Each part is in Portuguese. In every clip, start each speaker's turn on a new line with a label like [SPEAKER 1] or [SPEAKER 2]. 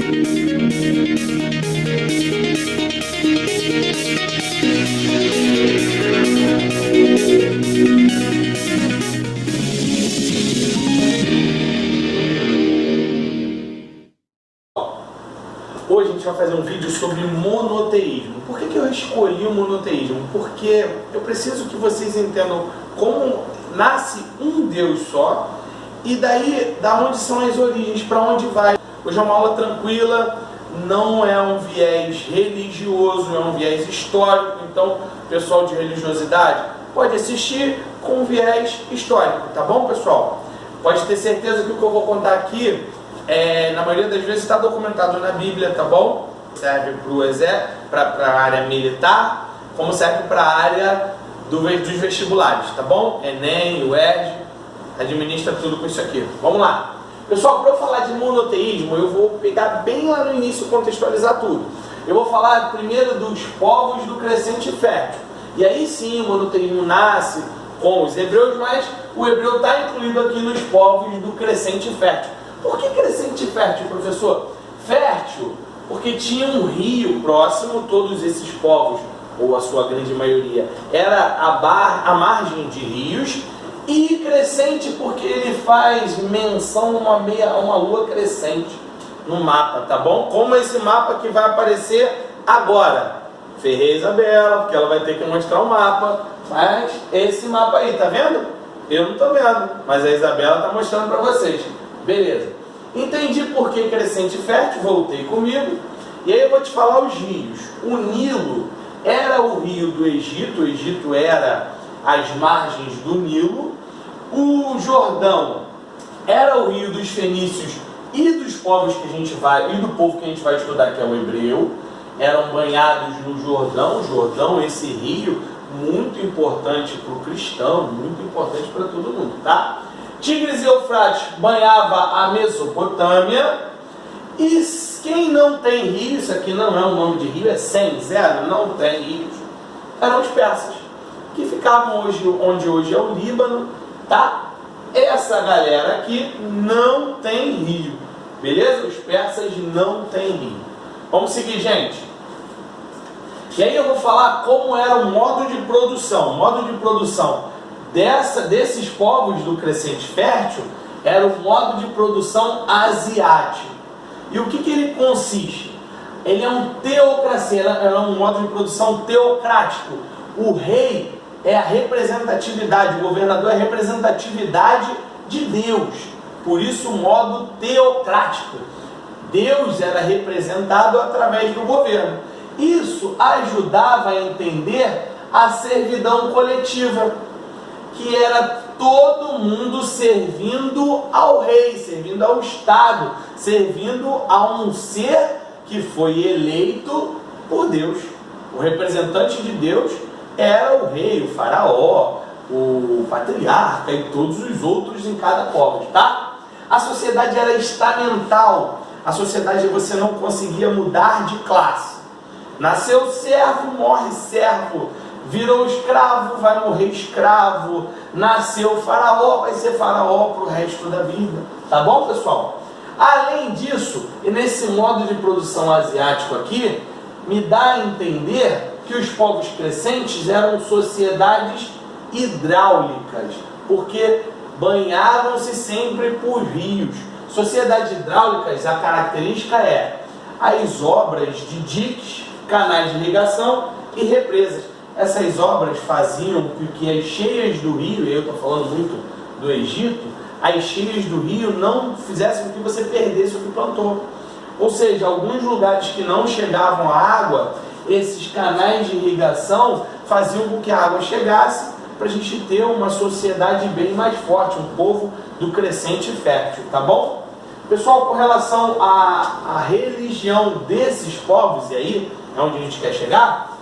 [SPEAKER 1] Hoje a gente vai fazer um vídeo sobre monoteísmo. Por que eu escolhi o monoteísmo? Porque eu preciso que vocês entendam como nasce um Deus só e daí da onde são as origens, para onde vai. Hoje é uma aula tranquila, não é um viés religioso, é um viés histórico. Então, pessoal de religiosidade pode assistir com viés histórico, tá bom, pessoal? Pode ter certeza que o que eu vou contar aqui na maioria das vezes está documentado na Bíblia, tá bom? Serve para o exército, para a área militar, como serve para a área dos vestibulares, tá bom? Enem, UERJ, administra tudo com isso aqui. Vamos lá. Pessoal, para eu falar de monoteísmo, eu vou pegar bem lá no início e contextualizar tudo. Eu vou falar primeiro dos povos do crescente fértil. E aí sim o monoteísmo nasce com os hebreus, mas o hebreu está incluído aqui nos povos do crescente fértil. Por que crescente fértil, professor? Fértil, porque tinha um rio próximo, todos esses povos, ou a sua grande maioria, era a margem de rios, e crescente porque ele faz menção a uma lua crescente no mapa, tá bom? Como esse mapa que vai aparecer agora. Ferrei a Isabela, porque ela vai ter que mostrar o mapa, mas esse mapa aí, tá vendo? Eu não tô vendo, mas a Isabela tá mostrando para vocês. Beleza. Entendi por que crescente fértil, voltei comigo. E aí eu vou te falar os rios. O Nilo era o rio do Egito, o Egito era as margens do Nilo. O Jordão era o rio dos fenícios e dos povos que a gente vai, e do povo que a gente vai estudar, que é o hebreu. Eram banhados no Jordão. Jordão, esse rio muito importante para o cristão, muito importante para todo mundo, tá? Tigres e Eufrates banhava a Mesopotâmia. E quem não tem rio, isso aqui não é um nome de rio, é sem, zero, não tem rios, eram os persas, que ficavam onde hoje é o Líbano, tá? Essa galera aqui não tem rio, beleza? Os persas não têm rio. Vamos seguir, gente. E aí eu vou falar como era o modo de produção. O modo de produção desses povos do crescente fértil era o modo de produção asiático. E o que ele consiste? Ele é um teocracia, era um modo de produção teocrático. O rei é a representatividade, o governador é a representatividade de Deus. Por isso o modo teocrático. Deus era representado através do governo. Isso ajudava a entender a servidão coletiva, que era todo mundo servindo ao rei, servindo ao Estado, servindo a um ser que foi eleito por Deus. O representante de Deus era o rei, o faraó, o patriarca e todos os outros em cada povo, tá? A sociedade era estamental. A sociedade você não conseguia mudar de classe. Nasceu servo, morre servo. Virou escravo, vai morrer escravo. Nasceu faraó, vai ser faraó para o resto da vida. Tá bom, pessoal? Além disso, e nesse modo de produção asiático aqui, me dá a entender que os povos crescentes eram sociedades hidráulicas, porque banhavam-se sempre por rios. Sociedades hidráulicas, a característica é as obras de diques, canais de irrigação e represas. Essas obras faziam com que as cheias do rio, e eu estou falando muito do Egito, as cheias do rio não fizessem com que você perdesse o que plantou. Ou seja, alguns lugares que não chegavam a água, esses canais de irrigação faziam com que a água chegasse, para a gente ter uma sociedade bem mais forte, um povo do crescente fértil, tá bom? Pessoal, com relação à religião desses povos, e aí é onde a gente quer chegar,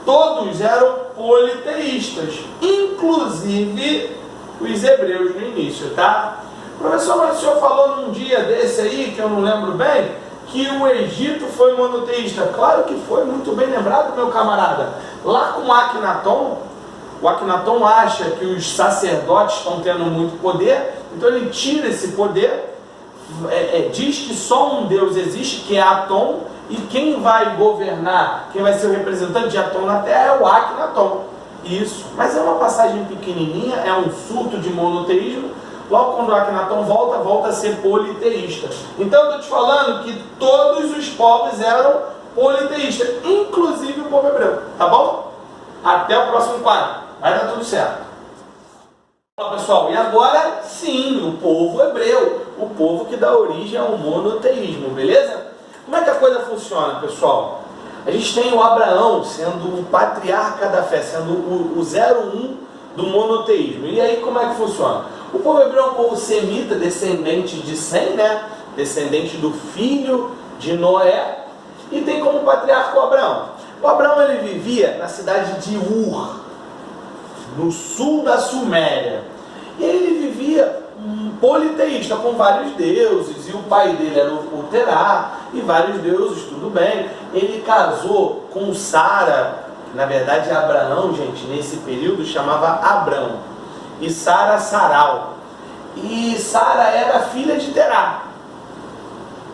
[SPEAKER 1] todos eram politeístas, inclusive os hebreus no início, tá? Professor, mas o senhor falou num dia desse aí, que eu não lembro bem, que o Egito foi monoteísta. Claro que foi, muito bem lembrado, meu camarada. Lá com Akhenaton, o Akhenaton acha que os sacerdotes estão tendo muito poder, então ele tira esse poder, diz que só um Deus existe, que é Atom, e quem vai governar, quem vai ser o representante de Atom na Terra é o Akhenaton. Isso, mas é uma passagem pequenininha, é um surto de monoteísmo. Logo quando o Akhenaton volta a ser politeísta. Então eu estou te falando que todos os povos eram politeístas, inclusive o povo hebreu, tá bom? Até o próximo quadro, vai dar tudo certo. Olá pessoal, e agora sim, o povo hebreu, o povo que dá origem ao monoteísmo, beleza? Como é que a coisa funciona, pessoal? A gente tem o Abraão sendo o patriarca da fé, sendo o 01 do monoteísmo. E aí como é que funciona? O povo hebreu é um povo semita, descendente de Sem, né? Descendente do filho de Noé, e tem como patriarca o Abraão. O Abraão ele vivia na cidade de Ur, no sul da Suméria. E ele vivia politeísta, com vários deuses, e o pai dele era o Terá, e vários deuses, tudo bem. Ele casou com Sara, na verdade Abraão, gente, nesse período chamava Abrão, e Sara, Saral. E Sara era filha de Terá.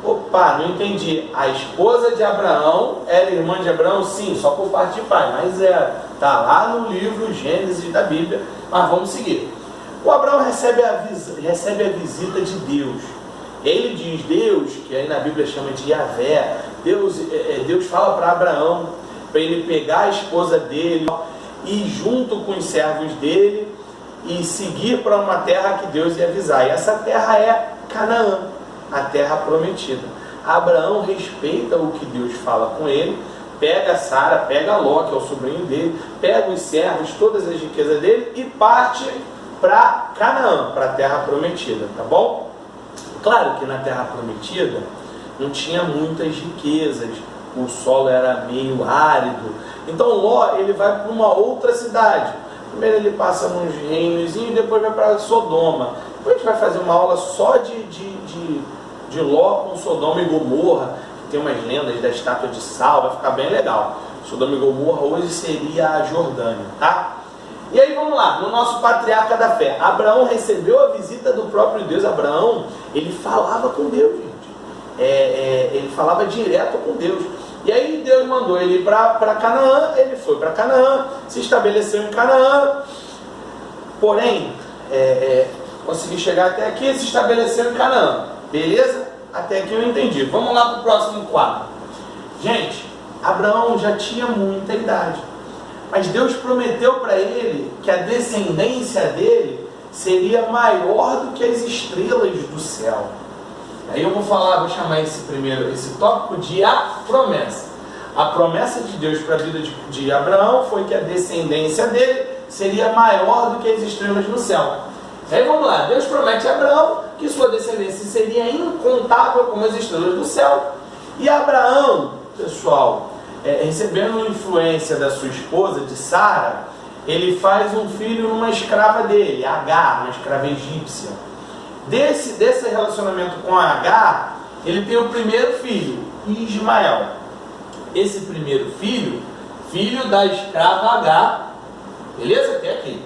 [SPEAKER 1] Opa, não entendi. A esposa de Abraão era irmã de Abraão? Sim, só por parte de pai, mas tá lá no livro Gênesis da Bíblia, mas vamos seguir. O Abraão recebe a visita de Deus. Ele diz, Deus, que aí na Bíblia chama de Yahvé, Deus fala para Abraão, para ele pegar a esposa dele e junto com os servos dele e seguir para uma terra que Deus ia avisar. E essa terra é Canaã, a terra prometida. Abraão respeita o que Deus fala com ele, pega Sara, pega Ló, que é o sobrinho dele, pega os servos, todas as riquezas dele e parte para Canaã, para a terra prometida, tá bom? Claro que na terra prometida não tinha muitas riquezas, o solo era meio árido. Então Ló ele vai para uma outra cidade. Primeiro ele passa nos reinos e depois vai para Sodoma. Depois a gente vai fazer uma aula só de Ló com Sodoma e Gomorra, que tem umas lendas da estátua de sal, vai ficar bem legal. Sodoma e Gomorra hoje seria a Jordânia, tá? E aí vamos lá, no nosso patriarca da fé, Abraão recebeu a visita do próprio Deus. Abraão, ele falava com Deus, gente. Ele falava direto com Deus. E aí Deus mandou ele ir para Canaã, ele foi para Canaã, se estabeleceu em Canaã, porém, conseguiu chegar até aqui e se estabeleceu em Canaã. Beleza? Até aqui eu entendi. Vamos lá para o próximo quadro. Gente, Abraão já tinha muita idade, mas Deus prometeu para ele que a descendência dele seria maior do que as estrelas do céu. Aí eu vou chamar esse tópico de a promessa. A promessa de Deus para a vida de Abraão foi que a descendência dele seria maior do que as estrelas no céu. Aí vamos lá, Deus promete a Abraão que sua descendência seria incontável como as estrelas do céu. E Abraão, pessoal, recebendo influência da sua esposa, de Sara, ele faz um filho numa escrava dele, Agar, uma escrava egípcia. Desse relacionamento com Agar, ele tem o primeiro filho, Ismael. Esse primeiro filho, filho da escrava Agar, beleza? Até aqui.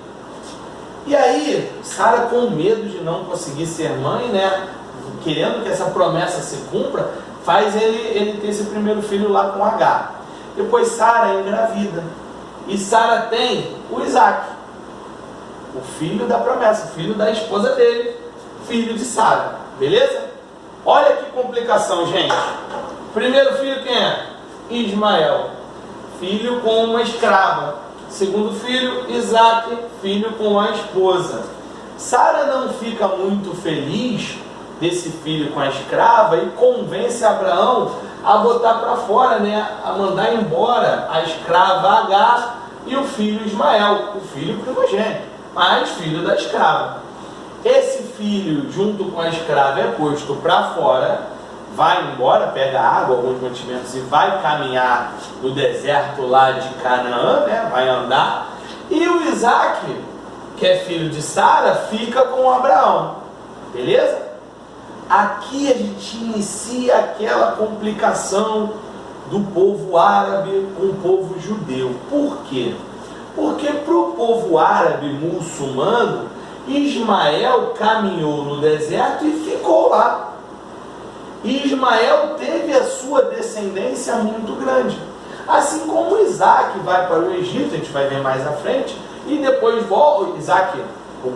[SPEAKER 1] E aí, Sara, com medo de não conseguir ser mãe, né, querendo que essa promessa se cumpra, faz ele ter esse primeiro filho lá com Agar. Depois Sara engravida. E Sara tem o Isaac, o filho da promessa, o filho da esposa dele, filho de Sara. Beleza? Olha que complicação, gente. Primeiro filho quem é? Ismael, filho com uma escrava. Segundo filho, Isaac, filho com a esposa. Sara não fica muito feliz desse filho com a escrava e convence Abraão a botar para fora, né, a mandar embora a escrava Agar e o filho Ismael, o filho primogênito, mas filho da escrava. Esse filho, junto com a escrava, é posto para fora, vai embora, pega água, alguns mantimentos e vai caminhar no deserto lá de Canaã, né, vai andar. E o Isaac, que é filho de Sara, fica com Abraão. Beleza? Aqui a gente inicia aquela complicação do povo árabe com o povo judeu. Por quê? Porque para o povo árabe muçulmano, Ismael caminhou no deserto e ficou lá. E Ismael teve a sua descendência muito grande. Assim como Isaac vai para o Egito, a gente vai ver mais à frente, e depois volta,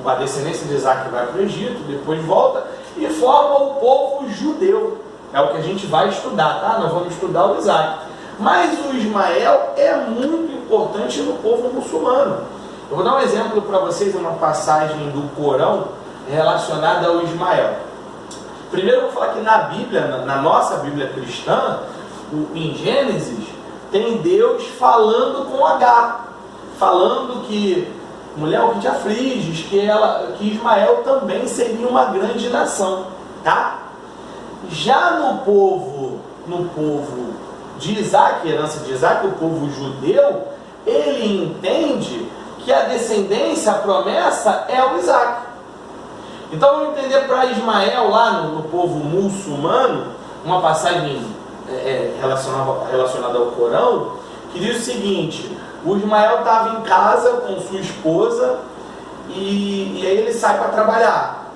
[SPEAKER 1] a descendência de Isaac vai para o Egito, depois volta e forma o povo judeu. É o que a gente vai estudar, tá? Nós vamos estudar o Isaac. Mas o Ismael é muito importante no povo muçulmano. Eu vou dar um exemplo para vocês, uma passagem do Corão relacionada ao Ismael. Primeiro eu vou falar que na Bíblia, na nossa Bíblia cristã, em Gênesis, tem Deus falando com Agar, falando que mulher, o que te afliges, que Ismael também seria uma grande nação, tá? Já no povo de Isaac, herança de Isaac, o povo judeu, ele entende que a descendência, a promessa é o Isaac. Então vamos entender para Ismael lá no povo muçulmano, uma passagem relacionada ao Corão, que diz o seguinte: o Ismael estava em casa com sua esposa e aí ele sai para trabalhar.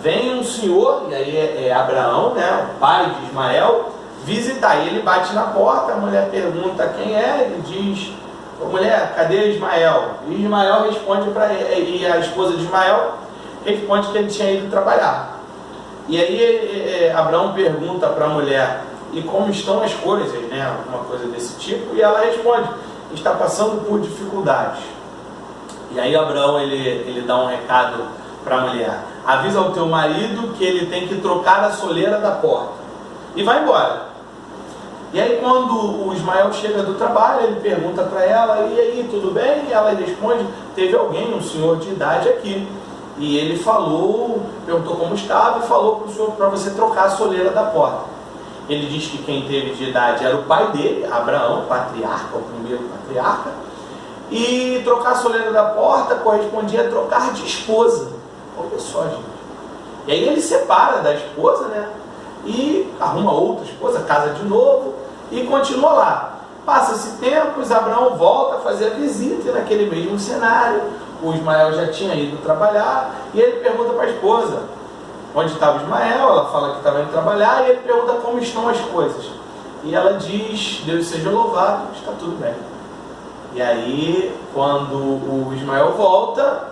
[SPEAKER 1] Vem um senhor, e aí é Abraão, né, o pai de Ismael, visitar. E ele bate na porta, a mulher pergunta quem é, ele diz: mulher, cadê Ismael? E Ismael responde para ele, e a esposa de Ismael responde que ele tinha ido trabalhar. E aí Abraão pergunta para a mulher: e como estão as coisas, né? Alguma coisa desse tipo. E ela responde: está passando por dificuldades. E aí Abraão ele dá um recado para a mulher: avisa ao teu marido que ele tem que trocar a soleira da porta. E vai embora. E aí quando o Ismael chega do trabalho, ele pergunta para ela: e aí, tudo bem? E ela responde: teve alguém, um senhor de idade aqui. E ele perguntou como estava e falou para o senhor para você trocar a soleira da porta. Ele diz que quem teve de idade era o pai dele, Abraão, patriarca, o primeiro patriarca. E trocar a soleira da porta correspondia a trocar de esposa. Olha só, gente. E aí ele separa da esposa, né? E arruma outra esposa, casa de novo e continua lá. Passa-se tempos, Abraão volta a fazer a visita e naquele mesmo cenário. O Ismael já tinha ido trabalhar e ele pergunta para a esposa onde estava Ismael. Ela fala que estava indo trabalhar e ele pergunta como estão as coisas. E ela diz: Deus seja louvado, está tudo bem. E aí, quando o Ismael volta,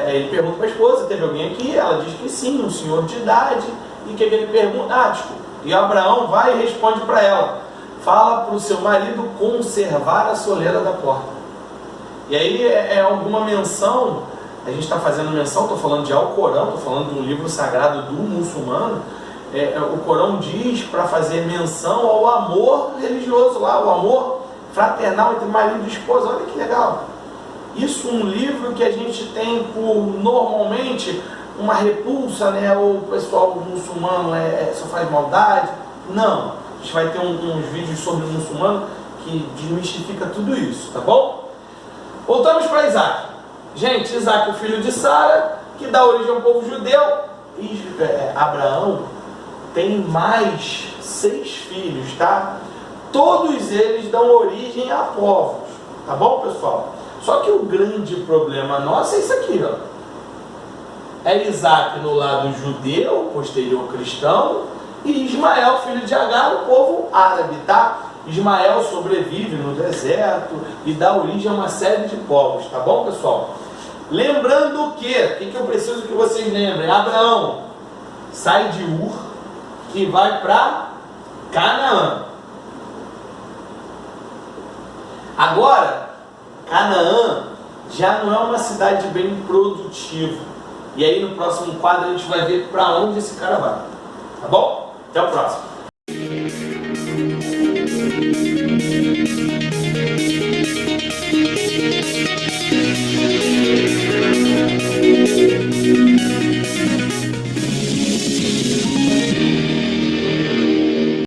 [SPEAKER 1] ele pergunta para a esposa: teve alguém aqui? Ela diz que sim, um senhor de idade. E que ele pergunta: desculpa. E Abraão vai e responde para ela: fala para o seu marido conservar a soleira da porta. E aí é alguma menção, a gente está fazendo menção, estou falando de Alcorão, estou falando de um livro sagrado do muçulmano. O Corão diz para fazer menção ao amor religioso lá, o amor fraternal entre marido e esposa. Olha que legal. Isso um livro que a gente tem por normalmente uma repulsa, né? O pessoal muçulmano só faz maldade. Não. A gente vai ter uns vídeos sobre o muçulmano que desmistifica tudo isso, tá bom? Voltamos para Isaac. Gente, Isaac, o filho de Sara, que dá origem ao povo judeu. E Abraão tem mais 6 filhos, tá? Todos eles dão origem a povos, tá bom, pessoal? Só que o grande problema nosso é isso aqui, ó. É Isaac no lado judeu, posterior cristão, e Ismael, filho de Agar, no povo árabe, tá? Ismael sobrevive no deserto e dá origem a uma série de povos, tá bom, pessoal? Lembrando o que eu preciso que vocês lembrem? Abraão sai de Ur e vai para Canaã. Agora, Canaã já não é uma cidade bem produtiva. E aí no próximo quadro a gente vai ver para onde esse cara vai. Tá bom? Até o próximo.